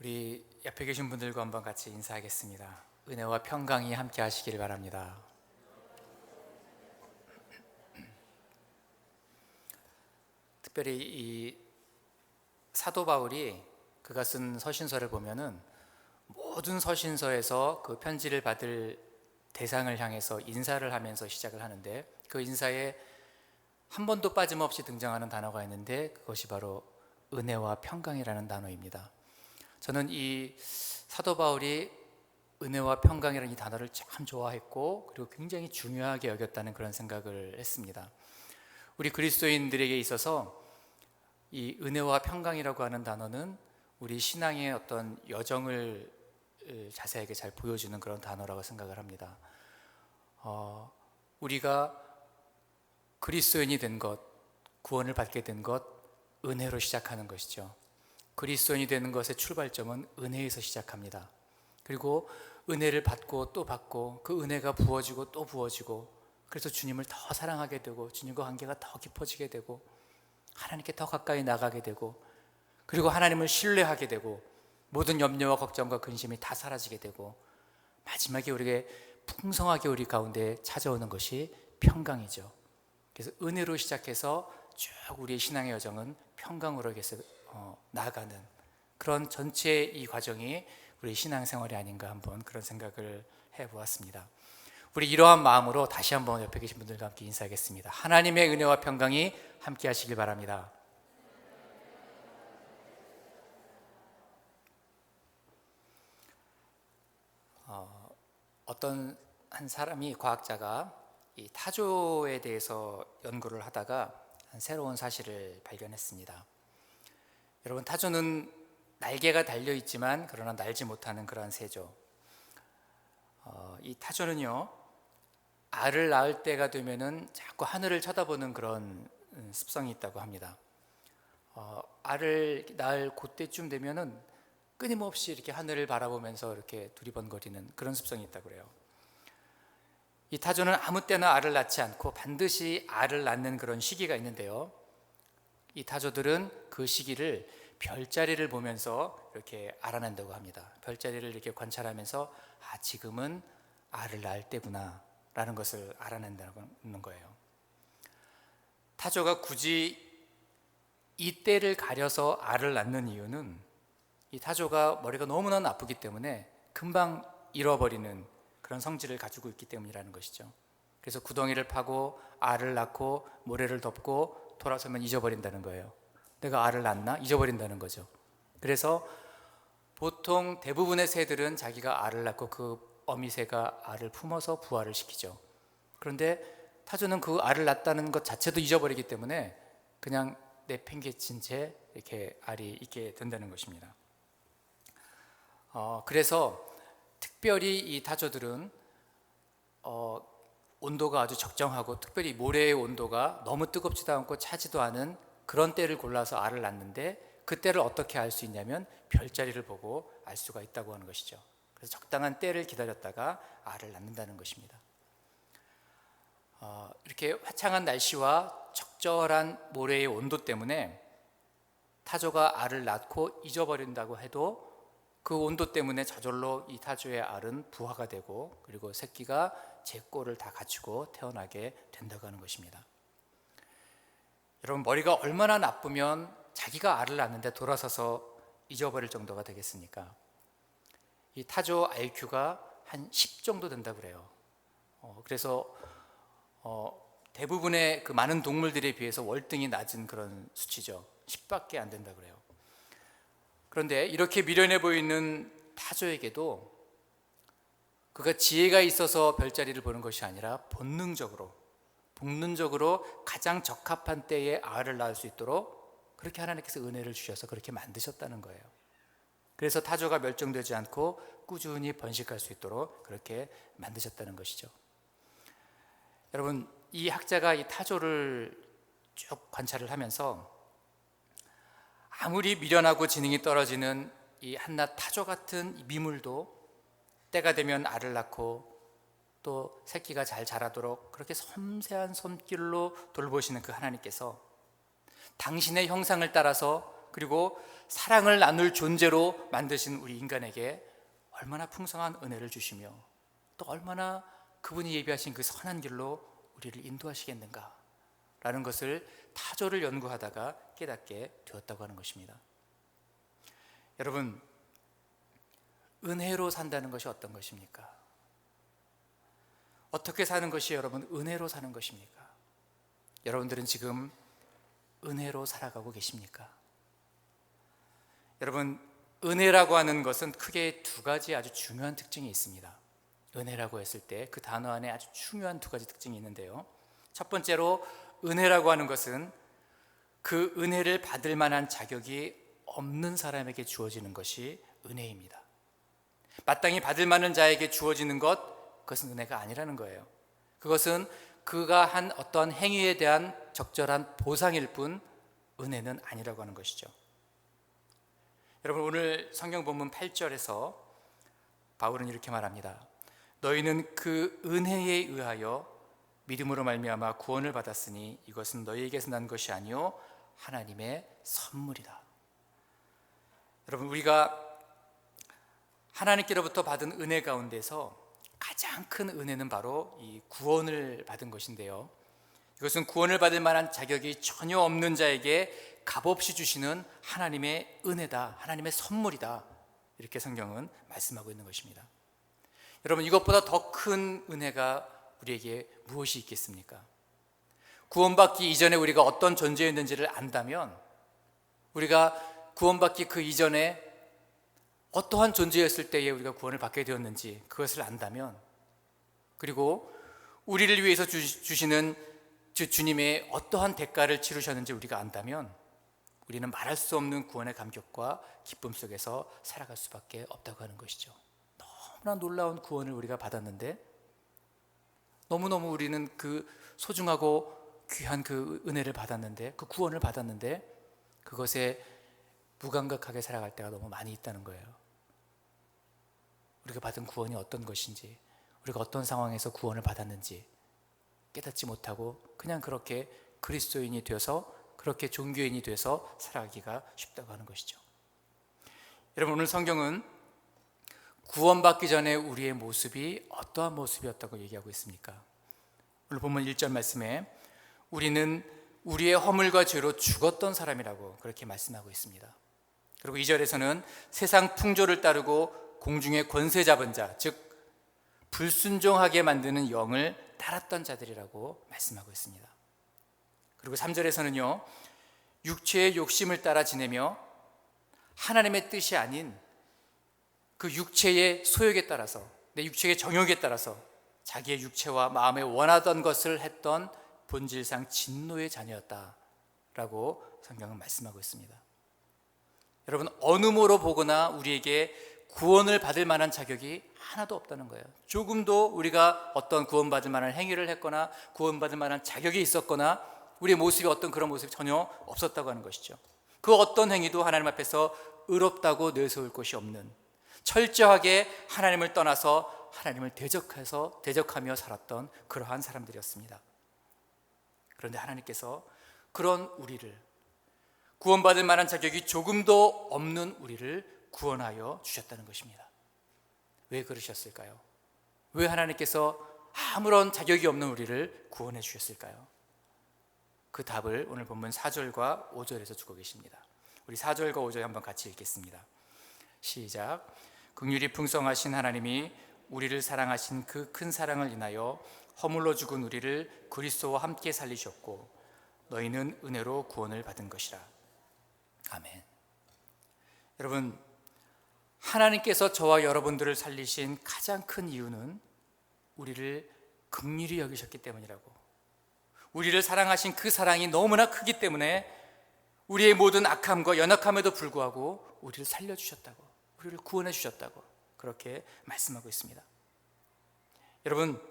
우리 옆에 계신 분들과 한번 같이 인사하겠습니다. 은혜와 평강이 함께 하시길 바랍니다. 특별히 이 사도 바울이 그가 쓴 서신서를 보면은 모든 서신서에서 그 편지를 받을 대상을 향해서 인사를 하면서 시작을 하는데, 그 인사에 한 번도 빠짐없이 등장하는 단어가 있는데 그것이 바로 은혜와 평강이라는 단어입니다. 저는 이 사도 바울이 은혜와 평강이라는 이 단어를 참 좋아했고, 그리고 굉장히 중요하게 여겼다는 그런 생각을 했습니다. 우리 그리스도인들에게 있어서 이 은혜와 평강이라고 하는 단어는 우리 신앙의 어떤 여정을 자세하게 잘 보여주는 그런 단어라고 생각을 합니다. 우리가 그리스도인이 된 것, 구원을 받게 된 것, 은혜로 시작하는 것이죠. 그리스도인이 되는 것의 출발점은 은혜에서 시작합니다. 그리고 은혜를 받고 또 받고, 그 은혜가 부어지고 또 부어지고, 그래서 주님을 더 사랑하게 되고, 주님과 관계가 더 깊어지게 되고, 하나님께 더 가까이 나가게 되고, 그리고 하나님을 신뢰하게 되고, 모든 염려와 걱정과 근심이 다 사라지게 되고, 마지막에 우리에게 풍성하게 우리 가운데 찾아오는 것이 평강이죠. 그래서 은혜로 시작해서 쭉 우리의 신앙의 여정은 평강으로 계속 나아가는 그런 전체의 이 과정이 우리 신앙생활이 아닌가 한번 그런 생각을 해보았습니다. 우리 이러한 마음으로 다시 한번 옆에 계신 분들과 함께 인사하겠습니다. 하나님의 은혜와 평강이 함께 하시길 바랍니다. 어떤 한 사람이, 과학자가 이 타조에 대해서 연구를 하다가 새로운 사실을 발견했습니다. 여러분, 타조는 날개가 달려 있지만 그러나 날지 못하는 그러한 새죠. 이 타조는요, 알을 낳을 때가 되면은 자꾸 하늘을 쳐다보는 그런 습성이 있다고 합니다. 알을 낳을 그때쯤 되면은 끊임없이 이렇게 하늘을 바라보면서 이렇게 두리번거리는 그런 습성이 있다고 그래요. 이 타조는 아무 때나 알을 낳지 않고 반드시 알을 낳는 그런 시기가 있는데요, 이 타조들은 그 시기를 별자리를 보면서 이렇게 알아낸다고 합니다. 별자리를 이렇게 관찰하면서 지금은 알을 낳을 때구나 라는 것을 알아낸다는 거예요. 타조가 굳이 이 때를 가려서 알을 낳는 이유는 이 타조가 머리가 너무나 나쁘기 때문에 금방 잃어버리는 그런 성질을 가지고 있기 때문이라는 것이죠. 그래서 구덩이를 파고 알을 낳고 모래를 덮고 돌아서면 잊어버린다는 거예요. 내가 알을 낳나? 잊어버린다는 거죠. 그래서 보통 대부분의 새들은 자기가 알을 낳고 그 어미새가 알을 품어서 부화를 시키죠. 그런데 타조는 그 알을 낳았다는 것 자체도 잊어버리기 때문에 그냥 내팽개친 채 이렇게 알이 있게 된다는 것입니다. 그래서 특별히 이 타조들은 온도가 아주 적정하고, 특별히 모래의 온도가 너무 뜨겁지도 않고 차지도 않은 그런 때를 골라서 알을 낳는데, 그 때를 어떻게 알 수 있냐면 별자리를 보고 알 수가 있다고 하는 것이죠. 그래서 적당한 때를 기다렸다가 알을 낳는다는 것입니다. 이렇게 화창한 날씨와 적절한 모래의 온도 때문에 타조가 알을 낳고 잊어버린다고 해도 그 온도 때문에 저절로 이 타조의 알은 부화가 되고, 그리고 새끼가 제 꼴을 다 갖추고 태어나게 된다고 하는 것입니다. 여러분, 머리가 얼마나 나쁘면 자기가 알을 낳는데 돌아서서 잊어버릴 정도가 되겠습니까? 이 타조 IQ가 한 10 정도 된다고 그래요. 그래서 대부분의 그 많은 동물들에 비해서 월등히 낮은 그런 수치죠. 10밖에 안 된다고 그래요. 그런데 이렇게 미련해 보이는 타조에게도 그가 지혜가 있어서 별자리를 보는 것이 아니라 본능적으로 가장 적합한 때에 알을 낳을 수 있도록 그렇게 하나님께서 은혜를 주셔서 그렇게 만드셨다는 거예요. 그래서 타조가 멸종되지 않고 꾸준히 번식할 수 있도록 그렇게 만드셨다는 것이죠. 여러분, 이 학자가 이 타조를 쭉 관찰을 하면서 아무리 미련하고 지능이 떨어지는 이 한낱 타조 같은 미물도 때가 되면 알을 낳고 또 새끼가 잘 자라도록 그렇게 섬세한 손길로 돌보시는 그 하나님께서 당신의 형상을 따라서 그리고 사랑을 나눌 존재로 만드신 우리 인간에게 얼마나 풍성한 은혜를 주시며 또 얼마나 그분이 예비하신 그 선한 길로 우리를 인도하시겠는가 라는 것을 타조를 연구하다가 깨닫게 되었다고 하는 것입니다. 여러분, 은혜로 산다는 것이 어떤 것입니까? 어떻게 사는 것이 여러분 은혜로 사는 것입니까? 여러분들은 지금 은혜로 살아가고 계십니까? 여러분, 은혜라고 하는 것은 크게 두 가지 아주 중요한 특징이 있습니다. 은혜라고 했을 때 그 단어 안에 아주 중요한 두 가지 특징이 있는데요. 첫 번째로 은혜라고 하는 것은 그 은혜를 받을 만한 자격이 없는 사람에게 주어지는 것이 은혜입니다. 마땅히 받을 만한 자에게 주어지는 것, 그것은 은혜가 아니라는 거예요. 그것은 그가 한 어떤 행위에 대한 적절한 보상일 뿐 은혜는 아니라고 하는 것이죠. 여러분, 오늘 성경 본문 8절에서 바울은 이렇게 말합니다. 너희는 그 은혜에 의하여 믿음으로 말미암아 구원을 받았으니 이것은 너희에게서 난 것이 아니요 하나님의 선물이다. 여러분, 우리가 하나님께로부터 받은 은혜 가운데서 가장 큰 은혜는 바로 이 구원을 받은 것인데요. 이것은 구원을 받을 만한 자격이 전혀 없는 자에게 값없이 주시는 하나님의 은혜다, 하나님의 선물이다, 이렇게 성경은 말씀하고 있는 것입니다. 여러분, 이것보다 더 큰 은혜가 우리에게 무엇이 있겠습니까? 구원받기 이전에 우리가 어떤 존재였는지를 안다면, 우리가 구원받기 그 이전에 어떠한 존재였을 때에 우리가 구원을 받게 되었는지 그것을 안다면, 그리고 우리를 위해서 주시는 주님의 어떠한 대가를 치르셨는지 우리가 안다면 우리는 말할 수 없는 구원의 감격과 기쁨 속에서 살아갈 수밖에 없다고 하는 것이죠. 너무나 놀라운 구원을 우리가 받았는데, 너무너무 우리는 그 소중하고 귀한 그 은혜를 받았는데, 그 구원을 받았는데 그것에 무감각하게 살아갈 때가 너무 많이 있다는 거예요. 우리가 받은 구원이 어떤 것인지, 우리가 어떤 상황에서 구원을 받았는지 깨닫지 못하고 그냥 그렇게 그리스도인이 되어서, 그렇게 종교인이 돼서 살아가기가 쉽다고 하는 것이죠. 여러분, 오늘 성경은 구원받기 전에 우리의 모습이 어떠한 모습이었다고 얘기하고 있습니까? 오늘 본문 1절 말씀에 우리는 우리의 허물과 죄로 죽었던 사람이라고 그렇게 말씀하고 있습니다. 그리고 2절에서는 세상 풍조를 따르고 공중의 권세 잡은 자, 즉 불순종하게 만드는 영을 따랐던 자들이라고 말씀하고 있습니다. 그리고 3절에서는요, 육체의 욕심을 따라 지내며 하나님의 뜻이 아닌 그 육체의 소욕에 따라서, 내 육체의 정욕에 따라서 자기의 육체와 마음에 원하던 것을 했던 본질상 진노의 자녀였다라고 성경은 말씀하고 있습니다. 여러분, 어느 모로 보거나 우리에게 구원을 받을 만한 자격이 하나도 없다는 거예요. 조금도 우리가 어떤 구원받을 만한 행위를 했거나 구원받을 만한 자격이 있었거나 우리의 모습이 어떤 그런 모습이 전혀 없었다고 하는 것이죠. 그 어떤 행위도 하나님 앞에서 의롭다고 내세울 것이 없는, 철저하게 하나님을 떠나서 하나님을 대적하며 살았던 그러한 사람들이었습니다. 그런데 하나님께서 그런 우리를, 구원받을 만한 자격이 조금도 없는 우리를 구원하여 주셨다는 것입니다. 왜 그러셨을까요? 왜 하나님께서 아무런 자격이 없는 우리를 구원해 주셨을까요? 그 답을 오늘 본문 4절과 5절에서 주고 계십니다. 우리 4절과 5절 한번 같이 읽겠습니다. 시작. 긍휼이 풍성하신 하나님이 우리를 사랑하신 그 큰 사랑을 인하여 허물로 죽은 우리를 그리스도와 함께 살리셨고 너희는 은혜로 구원을 받은 것이라. 아멘. 여러분, 하나님께서 저와 여러분들을 살리신 가장 큰 이유는 우리를 긍휼히 여기셨기 때문이라고, 우리를 사랑하신 그 사랑이 너무나 크기 때문에 우리의 모든 악함과 연약함에도 불구하고 우리를 살려주셨다고, 우리를 구원해 주셨다고 그렇게 말씀하고 있습니다. 여러분,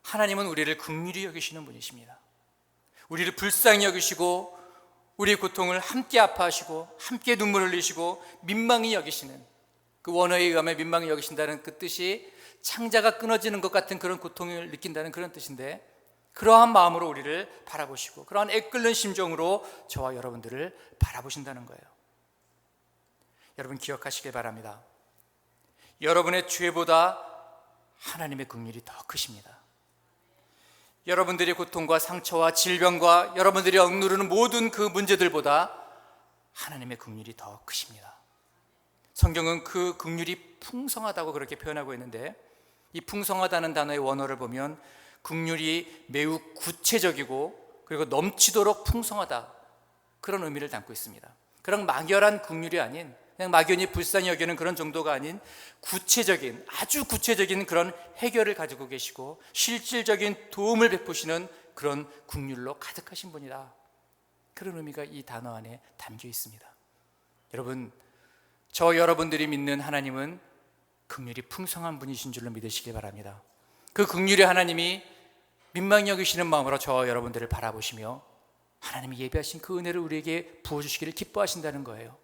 하나님은 우리를 긍휼히 여기시는 분이십니다. 우리를 불쌍히 여기시고 우리의 고통을 함께 아파하시고 함께 눈물을 흘리시고 민망히 여기시는, 그 원어에 의하면 민망히 여기신다는 그 뜻이 창자가 끊어지는 것 같은 그런 고통을 느낀다는 그런 뜻인데, 그러한 마음으로 우리를 바라보시고 그러한 애끓는 심정으로 저와 여러분들을 바라보신다는 거예요. 여러분 기억하시길 바랍니다. 여러분의 죄보다 하나님의 긍휼이 더 크십니다. 여러분들의 고통과 상처와 질병과 여러분들이 억누르는 모든 그 문제들보다 하나님의 긍휼이 더 크십니다. 성경은 그 긍휼이 풍성하다고 그렇게 표현하고 있는데, 이 풍성하다는 단어의 원어를 보면 긍휼이 매우 구체적이고 그리고 넘치도록 풍성하다, 그런 의미를 담고 있습니다. 그런 막연한 긍휼이 아닌, 그냥 막연히 불쌍히 여기는 그런 정도가 아닌 구체적인, 아주 구체적인 그런 해결을 가지고 계시고 실질적인 도움을 베푸시는 그런 긍휼로 가득하신 분이다, 그런 의미가 이 단어 안에 담겨 있습니다. 여러분, 저 여러분들이 믿는 하나님은 긍휼이 풍성한 분이신 줄로 믿으시기 바랍니다. 그 긍휼의 하나님이 민망히 여기시는 마음으로 저와 여러분들을 바라보시며 하나님이 예비하신 그 은혜를 우리에게 부어주시기를 기뻐하신다는 거예요.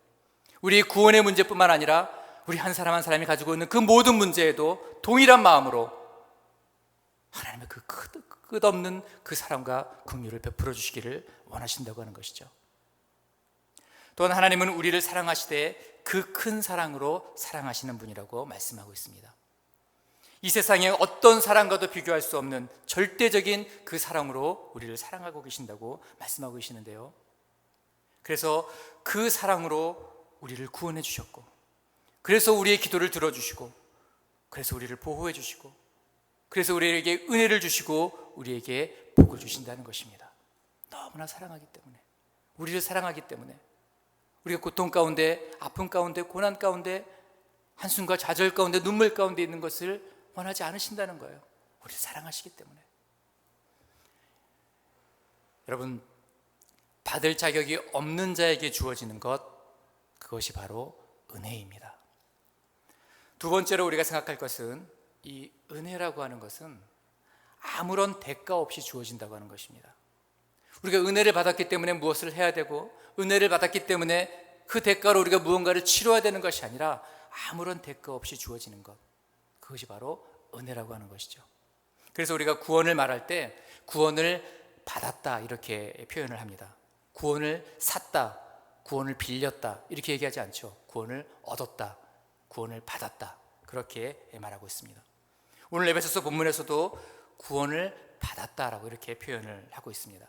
우리의 구원의 문제뿐만 아니라 우리 한 사람 한 사람이 가지고 있는 그 모든 문제에도 동일한 마음으로 하나님의 그 끝없는 그 사랑과 긍휼을 베풀어 주시기를 원하신다고 하는 것이죠. 또한 하나님은 우리를 사랑하시되 그 큰 사랑으로 사랑하시는 분이라고 말씀하고 있습니다. 이 세상에 어떤 사랑과도 비교할 수 없는 절대적인 그 사랑으로 우리를 사랑하고 계신다고 말씀하고 계시는데요, 그래서 그 사랑으로 우리를 구원해 주셨고, 그래서 우리의 기도를 들어주시고, 그래서 우리를 보호해 주시고, 그래서 우리에게 은혜를 주시고 우리에게 복을 주신다는 것입니다. 너무나 사랑하기 때문에, 우리를 사랑하기 때문에, 우리가 고통 가운데, 아픔 가운데, 고난 가운데, 한숨과 좌절 가운데, 눈물 가운데 있는 것을 원하지 않으신다는 거예요. 우리를 사랑하시기 때문에. 여러분, 받을 자격이 없는 자에게 주어지는 것, 그것이 바로 은혜입니다. 두 번째로 우리가 생각할 것은, 이 은혜라고 하는 것은 아무런 대가 없이 주어진다고 하는 것입니다. 우리가 은혜를 받았기 때문에 무엇을 해야 되고, 은혜를 받았기 때문에 그 대가로 우리가 무언가를 치러야 되는 것이 아니라 아무런 대가 없이 주어지는 것, 그것이 바로 은혜라고 하는 것이죠. 그래서 우리가 구원을 말할 때 구원을 받았다 이렇게 표현을 합니다. 구원을 샀다, 구원을 빌렸다 이렇게 얘기하지 않죠. 구원을 얻었다, 구원을 받았다, 그렇게 말하고 있습니다. 오늘 에베소서 본문에서도 구원을 받았다라고 이렇게 표현을 하고 있습니다.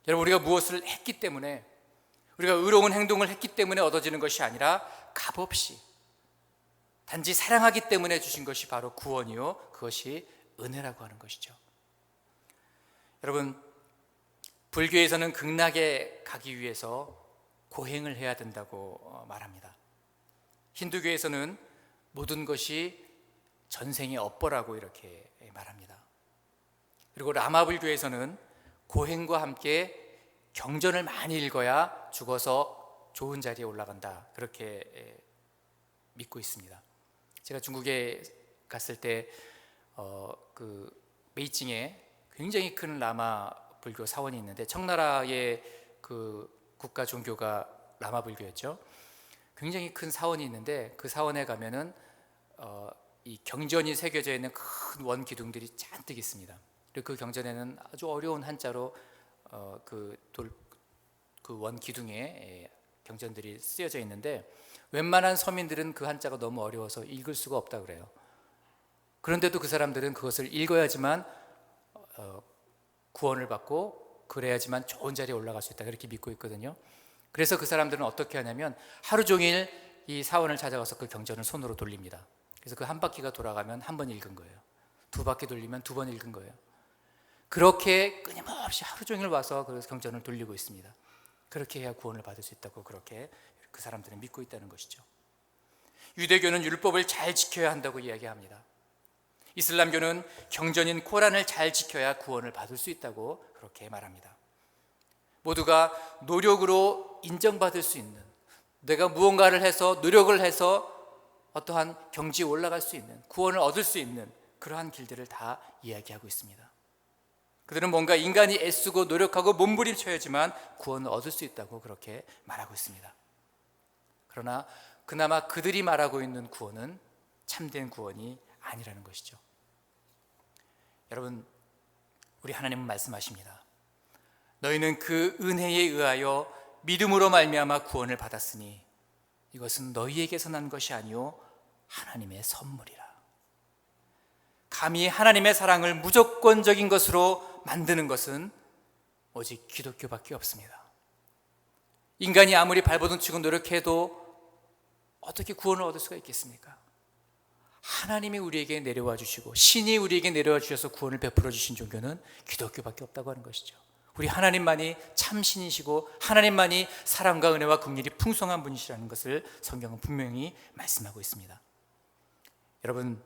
여러분, 우리가 무엇을 했기 때문에, 우리가 의로운 행동을 했기 때문에 얻어지는 것이 아니라 값없이 단지 사랑하기 때문에 주신 것이 바로 구원이요, 그것이 은혜라고 하는 것이죠. 여러분, 불교에서는 극락에 가기 위해서 고행을 해야 된다고 말합니다. 힌두교에서는 모든 것이 전생의 업보라고 이렇게 말합니다. 그리고 라마불교에서는 고행과 함께 경전을 많이 읽어야 죽어서 좋은 자리에 올라간다, 그렇게 믿고 있습니다. 제가 중국에 갔을 때 그 베이징에 굉장히 큰 라마 불교 사원이 있는데, 청나라의 그 국가 종교가 라마 불교였죠. 굉장히 큰 사원이 있는데, 그 사원에 가면은 이 경전이 새겨져 있는 큰 원 기둥들이 잔뜩 있습니다. 그리고 그 경전에는 아주 어려운 한자로 그 원 기둥에 경전들이 쓰여져 있는데, 웬만한 서민들은 그 한자가 너무 어려워서 읽을 수가 없다 그래요. 그런데도 그 사람들은 그것을 읽어야지만 구원을 받고, 그래야지만 좋은 자리에 올라갈 수 있다, 그렇게 믿고 있거든요. 그래서 그 사람들은 어떻게 하냐면 하루 종일 이 사원을 찾아가서 그 경전을 손으로 돌립니다. 그래서 그 한 바퀴가 돌아가면 한 번 읽은 거예요. 두 바퀴 돌리면 두 번 읽은 거예요. 그렇게 끊임없이 하루 종일 와서 그 경전을 돌리고 있습니다. 그렇게 해야 구원을 받을 수 있다고 그렇게 그 사람들은 믿고 있다는 것이죠. 유대교는 율법을 잘 지켜야 한다고 이야기합니다. 이슬람교는 경전인 코란을 잘 지켜야 구원을 받을 수 있다고 그렇게 말합니다. 모두가 노력으로 인정받을 수 있는, 내가 무언가를 해서 노력을 해서 어떠한 경지에 올라갈 수 있는, 구원을 얻을 수 있는 그러한 길들을 다 이야기하고 있습니다. 그들은 뭔가 인간이 애쓰고 노력하고 몸부림쳐야지만 구원을 얻을 수 있다고 그렇게 말하고 있습니다. 그러나 그나마 그들이 말하고 있는 구원은 참된 구원이 아니라는 것이죠. 여러분, 우리 하나님은 말씀하십니다. 너희는 그 은혜에 의하여 믿음으로 말미암아 구원을 받았으니 이것은 너희에게서 난 것이 아니요 하나님의 선물이라. 감히 하나님의 사랑을 무조건적인 것으로 만드는 것은 오직 기독교밖에 없습니다. 인간이 아무리 발버둥 치고 노력해도 어떻게 구원을 얻을 수가 있겠습니까? 하나님이 우리에게 내려와 주시고 신이 우리에게 내려와 주셔서 구원을 베풀어 주신 종교는 기독교밖에 없다고 하는 것이죠. 우리 하나님만이 참 신이시고 하나님만이 사랑과 은혜와 긍휼이 풍성한 분이시라는 것을 성경은 분명히 말씀하고 있습니다. 여러분,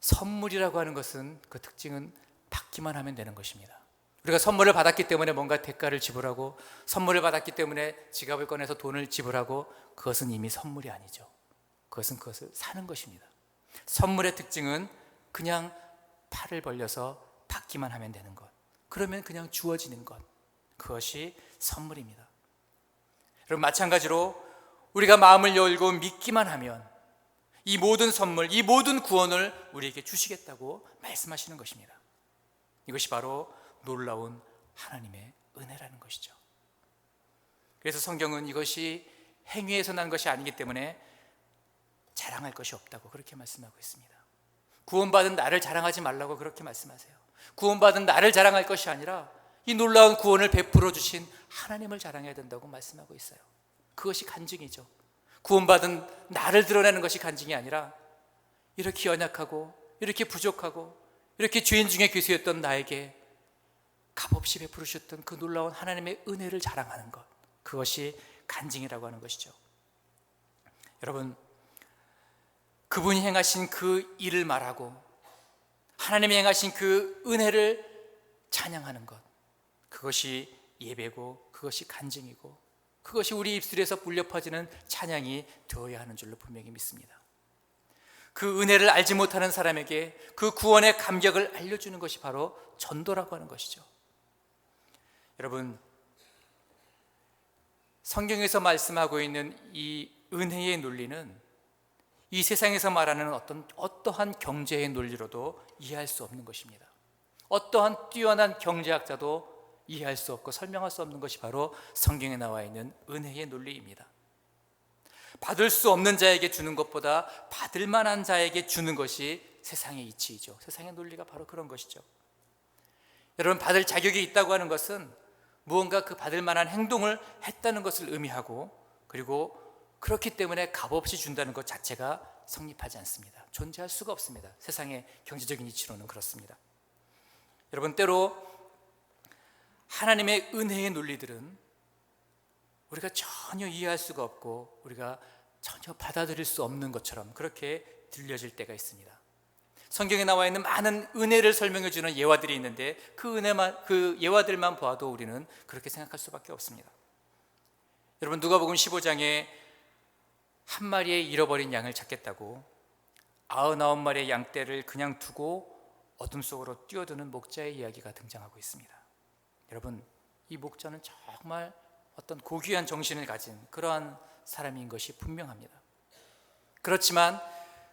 선물이라고 하는 것은 그 특징은 받기만 하면 되는 것입니다. 우리가 선물을 받았기 때문에 뭔가 대가를 지불하고 선물을 받았기 때문에 지갑을 꺼내서 돈을 지불하고 그것은 이미 선물이 아니죠. 그것을 사는 것입니다. 선물의 특징은 그냥 팔을 벌려서 받기만 하면 되는 것, 그러면 그냥 주어지는 것, 그것이 선물입니다. 여러분, 마찬가지로 우리가 마음을 열고 믿기만 하면 이 모든 선물, 이 모든 구원을 우리에게 주시겠다고 말씀하시는 것입니다. 이것이 바로 놀라운 하나님의 은혜라는 것이죠. 그래서 성경은 이것이 행위에서 난 것이 아니기 때문에 자랑할 것이 없다고 그렇게 말씀하고 있습니다. 구원받은 나를 자랑하지 말라고 그렇게 말씀하세요. 구원받은 나를 자랑할 것이 아니라 이 놀라운 구원을 베풀어 주신 하나님을 자랑해야 된다고 말씀하고 있어요. 그것이 간증이죠. 구원받은 나를 드러내는 것이 간증이 아니라 이렇게 연약하고 이렇게 부족하고 이렇게 죄인 중에 괴수였던 나에게 값없이 베풀으셨던 그 놀라운 하나님의 은혜를 자랑하는 것, 그것이 간증이라고 하는 것이죠. 여러분, 그분이 행하신 그 일을 말하고 하나님이 행하신 그 은혜를 찬양하는 것, 그것이 예배고 그것이 간증이고 그것이 우리 입술에서 울려 퍼지는 찬양이 되어야 하는 줄로 분명히 믿습니다. 그 은혜를 알지 못하는 사람에게 그 구원의 감격을 알려주는 것이 바로 전도라고 하는 것이죠. 여러분, 성경에서 말씀하고 있는 이 은혜의 논리는 이 세상에서 말하는 어떠한 경제의 논리로도 이해할 수 없는 것입니다. 어떠한 뛰어난 경제학자도 이해할 수 없고 설명할 수 없는 것이 바로 성경에 나와 있는 은혜의 논리입니다. 받을 수 없는 자에게 주는 것보다 받을 만한 자에게 주는 것이 세상의 이치이죠. 세상의 논리가 바로 그런 것이죠. 여러분, 받을 자격이 있다고 하는 것은 무언가 그 받을 만한 행동을 했다는 것을 의미하고, 그리고 그렇기 때문에 값없이 준다는 것 자체가 성립하지 않습니다. 존재할 수가 없습니다. 세상의 경제적인 이치로는 그렇습니다. 여러분, 때로 하나님의 은혜의 논리들은 우리가 전혀 이해할 수가 없고 우리가 전혀 받아들일 수 없는 것처럼 그렇게 들려질 때가 있습니다. 성경에 나와 있는 많은 은혜를 설명해 주는 예화들이 있는데 그 예화들만 보아도 우리는 그렇게 생각할 수밖에 없습니다. 여러분, 누가복음 15장에 한 마리의 잃어버린 양을 찾겠다고 99마리의 양떼를 그냥 두고 어둠 속으로 뛰어드는 목자의 이야기가 등장하고 있습니다. 여러분, 이 목자는 정말 어떤 고귀한 정신을 가진 그러한 사람인 것이 분명합니다. 그렇지만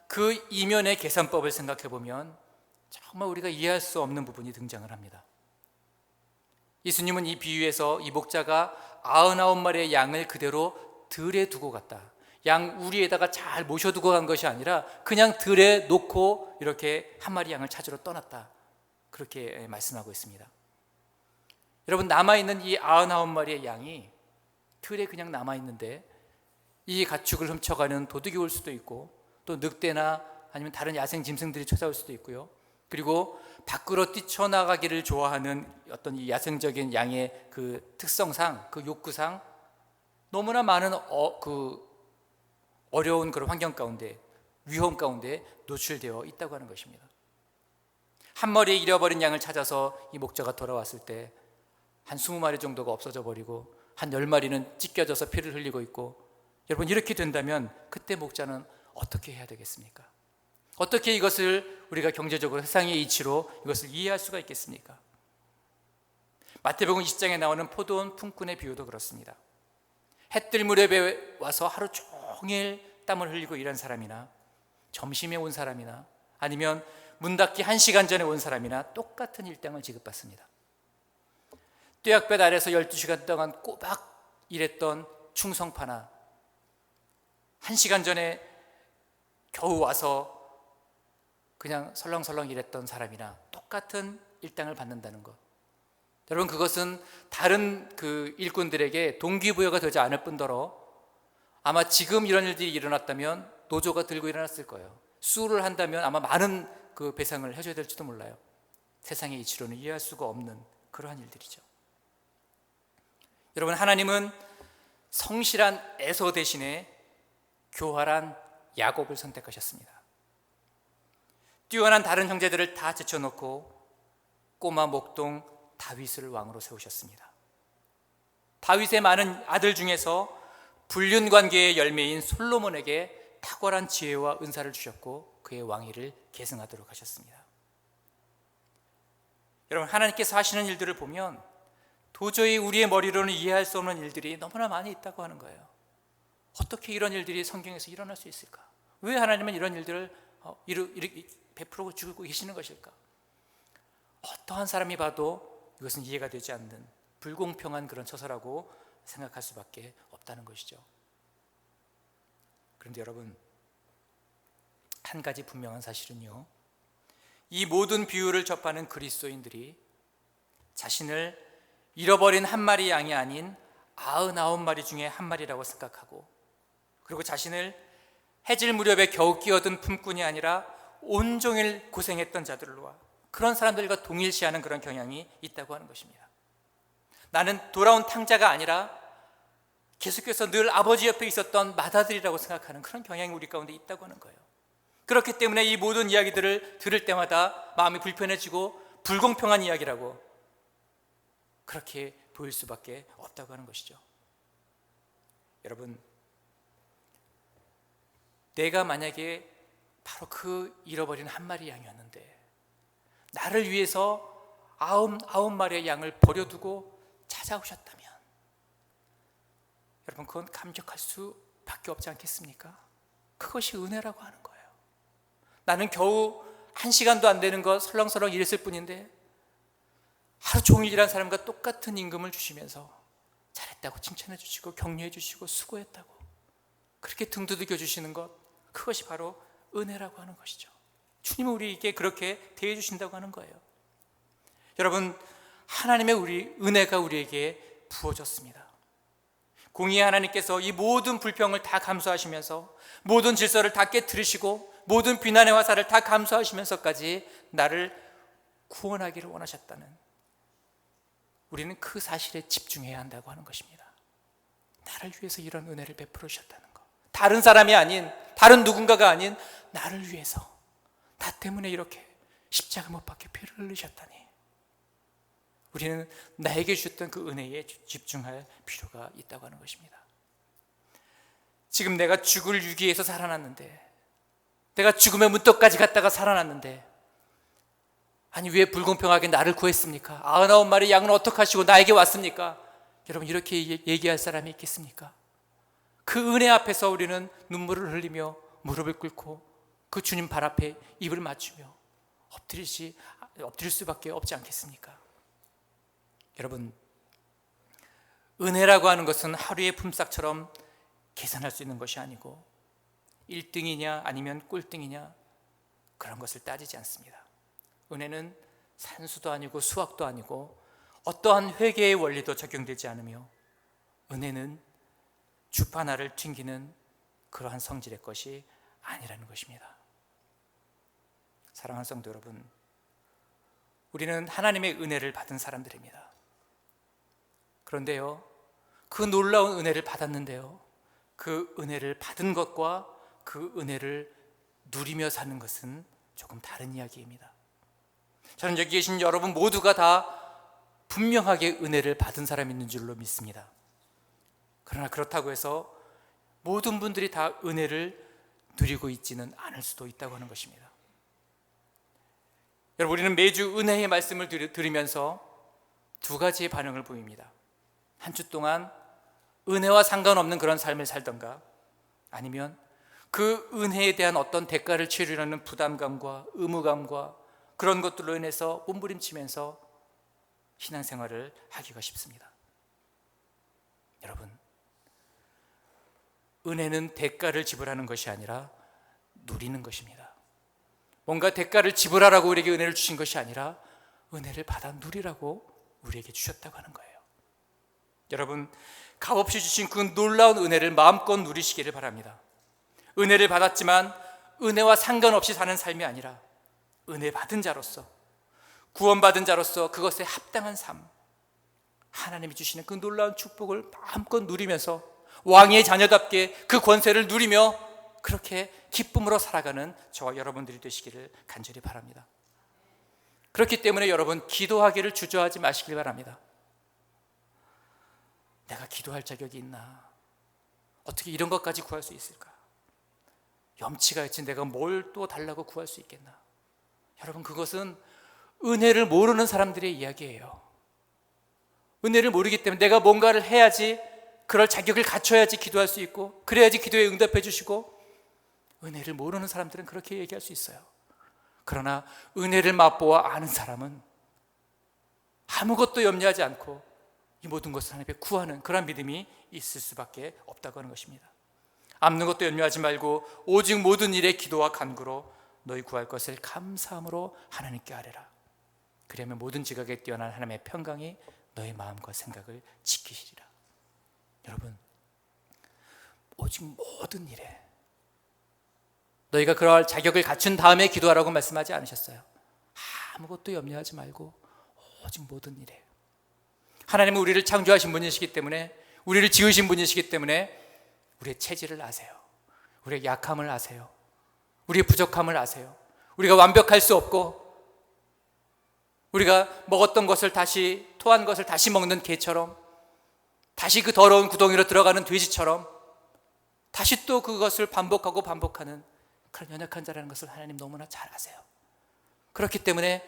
그 이면의 계산법을 생각해 보면 정말 우리가 이해할 수 없는 부분이 등장을 합니다. 예수님은 이 비유에서 이 목자가 99마리의 양을 그대로 들에 두고 갔다, 양 우리에다가 잘 모셔두고 간 것이 아니라 그냥 들에 놓고 이렇게 한 마리 양을 찾으러 떠났다, 그렇게 말씀하고 있습니다. 여러분, 남아있는 이 99마리의 양이 들에 그냥 남아있는데 이 가축을 훔쳐가는 도둑이 올 수도 있고 또 늑대나 아니면 다른 야생 짐승들이 찾아올 수도 있고요. 그리고 밖으로 뛰쳐나가기를 좋아하는 어떤 이 야생적인 양의 그 특성상, 그 욕구상 너무나 많은 어려운 그런 환경 가운데, 위험 가운데 노출되어 있다고 하는 것입니다. 한 마리의 잃어버린 양을 찾아서 이 목자가 돌아왔을 때 한 20마리 정도가 없어져 버리고 한 10마리는 찢겨져서 피를 흘리고 있고, 여러분, 이렇게 된다면 그때 목자는 어떻게 해야 되겠습니까? 어떻게 이것을 우리가 경제적으로 세상의 이치로 이것을 이해할 수가 있겠습니까? 마태복음 20장에 나오는 포도원 품꾼의 비유도 그렇습니다. 해뜰 무렵에 와서 하루 종일 땀을 흘리고 일한 사람이나 점심에 온 사람이나 아니면 문 닫기 1시간 전에 온 사람이나 똑같은 일당을 지급받습니다. 뙤약볕 아래서 12시간 동안 꼬박 일했던 충성파나 1시간 전에 겨우 와서 그냥 설렁설렁 일했던 사람이나 똑같은 일당을 받는다는 것. 여러분, 그것은 다른 그 일꾼들에게 동기부여가 되지 않을 뿐더러 아마 지금 이런 일들이 일어났다면 노조가 들고 일어났을 거예요. 수를 한다면 아마 많은 그 배상을 해줘야 될지도 몰라요. 세상의 이치로는 이해할 수가 없는 그러한 일들이죠. 여러분, 하나님은 성실한 에서 대신에 교활한 야곱을 선택하셨습니다. 뛰어난 다른 형제들을 다 제쳐놓고 꼬마 목동 다윗을 왕으로 세우셨습니다. 다윗의 많은 아들 중에서 불륜관계의 열매인 솔로몬에게 탁월한 지혜와 은사를 주셨고 그의 왕위를 계승하도록 하셨습니다. 여러분, 하나님께서 하시는 일들을 보면 도저히 우리의 머리로는 이해할 수 없는 일들이 너무나 많이 있다고 하는 거예요. 어떻게 이런 일들이 성경에서 일어날 수 있을까? 왜 하나님은 이런 일들을 이렇게 베풀어 주고 계시는 것일까? 어떠한 사람이 봐도 이것은 이해가 되지 않는 불공평한 그런 처사라고 생각할 수밖에 없다는 것이죠. 그런데 여러분, 한 가지 분명한 사실은요, 이 모든 비유를 접하는 그리스도인들이 자신을 잃어버린 한 마리 양이 아닌 99마리 중에 한 마리라고 생각하고, 그리고 자신을 해질 무렵에 겨우 끼어든 품꾼이 아니라 온종일 고생했던 자들과 그런 사람들과 동일시하는 그런 경향이 있다고 하는 것입니다. 나는 돌아온 탕자가 아니라 계속해서 늘 아버지 옆에 있었던 맏아들이라고 생각하는 그런 경향이 우리 가운데 있다고 하는 거예요. 그렇기 때문에 이 모든 이야기들을 들을 때마다 마음이 불편해지고 불공평한 이야기라고 그렇게 보일 수밖에 없다고 하는 것이죠. 여러분, 내가 만약에 바로 그 잃어버린 한 마리 양이었는데 나를 위해서 아홉 마리의 양을 버려두고 찾아오셨다면, 여러분, 그건 감격할 수밖에 없지 않겠습니까? 그것이 은혜라고 하는 거예요. 나는 겨우 1시간도 안 되는 거 설렁설렁 일했을 뿐인데 하루 종일 일한 사람과 똑같은 임금을 주시면서 잘했다고 칭찬해 주시고 격려해 주시고 수고했다고 그렇게 등 두들겨 주시는 것, 그것이 바로 은혜라고 하는 것이죠. 주님은 우리에게 그렇게 대해 주신다고 하는 거예요. 여러분, 하나님의 은혜가 우리에게 부어졌습니다. 공의의 하나님께서 이 모든 불평을 다 감수하시면서 모든 질서를 다 깨트리시고 모든 비난의 화살을 다 감수하시면서까지 나를 구원하기를 원하셨다는, 우리는 그 사실에 집중해야 한다고 하는 것입니다. 나를 위해서 이런 은혜를 베풀어 주셨다는 것, 다른 사람이 아닌, 다른 누군가가 아닌 나를 위해서, 나 때문에 이렇게 십자가 못 박혀 피를 흘리셨다니, 우리는 나에게 주셨던 그 은혜에 집중할 필요가 있다고 하는 것입니다. 지금 내가 죽을 위기에서 살아났는데, 내가 죽음의 문턱까지 갔다가 살아났는데, 아니 왜 불공평하게 나를 구했습니까? 99마리 양은 어떻게 하시고 나에게 왔습니까? 여러분, 이렇게 얘기할 사람이 있겠습니까? 그 은혜 앞에서 우리는 눈물을 흘리며 무릎을 꿇고 그 주님 발 앞에 입을 맞추며 엎드릴 수밖에 없지 않겠습니까? 여러분, 은혜라고 하는 것은 하루의 품삯처럼 계산할 수 있는 것이 아니고 1등이냐 아니면 꼴등이냐 그런 것을 따지지 않습니다. 은혜는 산수도 아니고 수학도 아니고 어떠한 회계의 원리도 적용되지 않으며, 은혜는 주파나를 튕기는 그러한 성질의 것이 아니라는 것입니다. 사랑하는 성도 여러분, 우리는 하나님의 은혜를 받은 사람들입니다. 그런데요, 그 놀라운 은혜를 받았는데요, 그 은혜를 받은 것과 그 은혜를 누리며 사는 것은 조금 다른 이야기입니다. 저는 여기 계신 여러분 모두가 다 분명하게 은혜를 받은 사람이 있는 줄로 믿습니다. 그러나 그렇다고 해서 모든 분들이 다 은혜를 누리고 있지는 않을 수도 있다고 하는 것입니다. 여러분, 우리는 매주 은혜의 말씀을 들으면서 두 가지의 반응을 보입니다. 한 주 동안 은혜와 상관없는 그런 삶을 살던가, 아니면 그 은혜에 대한 어떤 대가를 치르려는 부담감과 의무감과 그런 것들로 인해서 몸부림치면서 신앙생활을 하기가 쉽습니다. 여러분, 은혜는 대가를 지불하는 것이 아니라 누리는 것입니다. 뭔가 대가를 지불하라고 우리에게 은혜를 주신 것이 아니라 은혜를 받아 누리라고 우리에게 주셨다고 하는 거예요. 여러분, 값없이 주신 그 놀라운 은혜를 마음껏 누리시기를 바랍니다. 은혜를 받았지만 은혜와 상관없이 사는 삶이 아니라 은혜 받은 자로서, 구원받은 자로서 그것에 합당한 삶, 하나님이 주시는 그 놀라운 축복을 마음껏 누리면서 왕의 자녀답게 그 권세를 누리며 그렇게 기쁨으로 살아가는 저와 여러분들이 되시기를 간절히 바랍니다. 그렇기 때문에 여러분, 기도하기를 주저하지 마시길 바랍니다. 내가 기도할 자격이 있나? 어떻게 이런 것까지 구할 수 있을까? 염치가 있지 내가 뭘 또 달라고 구할 수 있겠나? 여러분, 그것은 은혜를 모르는 사람들의 이야기예요. 은혜를 모르기 때문에 내가 뭔가를 해야지, 그럴 자격을 갖춰야지 기도할 수 있고, 그래야지 기도에 응답해 주시고, 은혜를 모르는 사람들은 그렇게 얘기할 수 있어요. 그러나 은혜를 맛보아 아는 사람은 아무것도 염려하지 않고 이 모든 것을 하나님께 구하는 그런 믿음이 있을 수밖에 없다고 하는 것입니다. 아무 것도 염려하지 말고 오직 모든 일에 기도와 간구로 너희 구할 것을 감사함으로 하나님께 아뢰라. 그러면 모든 지각에 뛰어난 하나님의 평강이 너희 마음과 생각을 지키시리라. 여러분, 오직 모든 일에 너희가 그러할 자격을 갖춘 다음에 기도하라고 말씀하지 않으셨어요. 아무것도 염려하지 말고 오직 모든 일에. 하나님은 우리를 창조하신 분이시기 때문에, 우리를 지으신 분이시기 때문에 우리의 체질을 아세요. 우리의 약함을 아세요. 우리의 부족함을 아세요. 우리가 완벽할 수 없고, 우리가 먹었던 것을 다시, 토한 것을 다시 먹는 개처럼, 다시 그 더러운 구덩이로 들어가는 돼지처럼 다시 또 그것을 반복하고 반복하는 그런 연약한 자라는 것을 하나님 너무나 잘 아세요. 그렇기 때문에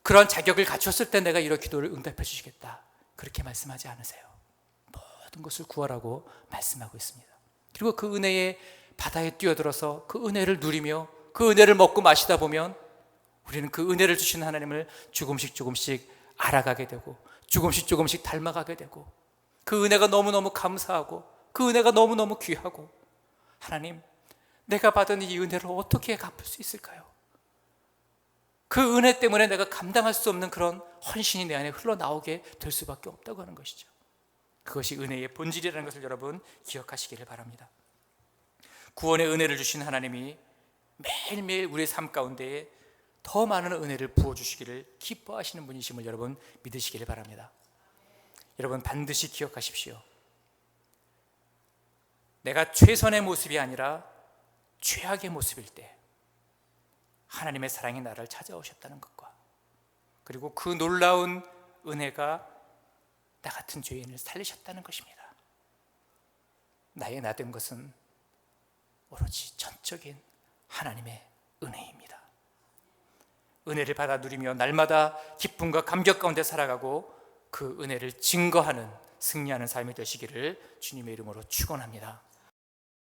그런 자격을 갖췄을 때 내가 이런 기도를 응답해 주시겠다, 그렇게 말씀하지 않으세요. 모든 것을 구하라고 말씀하고 있습니다. 그리고 그 은혜의 바다에 뛰어들어서 그 은혜를 누리며 그 은혜를 먹고 마시다 보면 우리는 그 은혜를 주신 하나님을 조금씩 조금씩 알아가게 되고 조금씩 조금씩 닮아가게 되고, 그 은혜가 너무너무 감사하고 그 은혜가 너무너무 귀하고, 하나님, 내가 받은 이 은혜를 어떻게 갚을 수 있을까요? 그 은혜 때문에 내가 감당할 수 없는 그런 헌신이 내 안에 흘러나오게 될 수밖에 없다고 하는 것이죠. 그것이 은혜의 본질이라는 것을 여러분 기억하시기를 바랍니다. 구원의 은혜를 주신 하나님이 매일매일 우리의 삶 가운데에 더 많은 은혜를 부어주시기를 기뻐하시는 분이심을 여러분 믿으시기를 바랍니다. 여러분, 반드시 기억하십시오. 내가 최선의 모습이 아니라 최악의 모습일 때 하나님의 사랑이 나를 찾아오셨다는 것과, 그리고 그 놀라운 은혜가 나 같은 죄인을 살리셨다는 것입니다. 나의 나 된 것은 오로지 전적인 하나님의 은혜입니다. 은혜를 받아 누리며 날마다 기쁨과 감격 가운데 살아가고 그 은혜를 증거하는, 승리하는 삶이 되시기를 주님의 이름으로 축원합니다.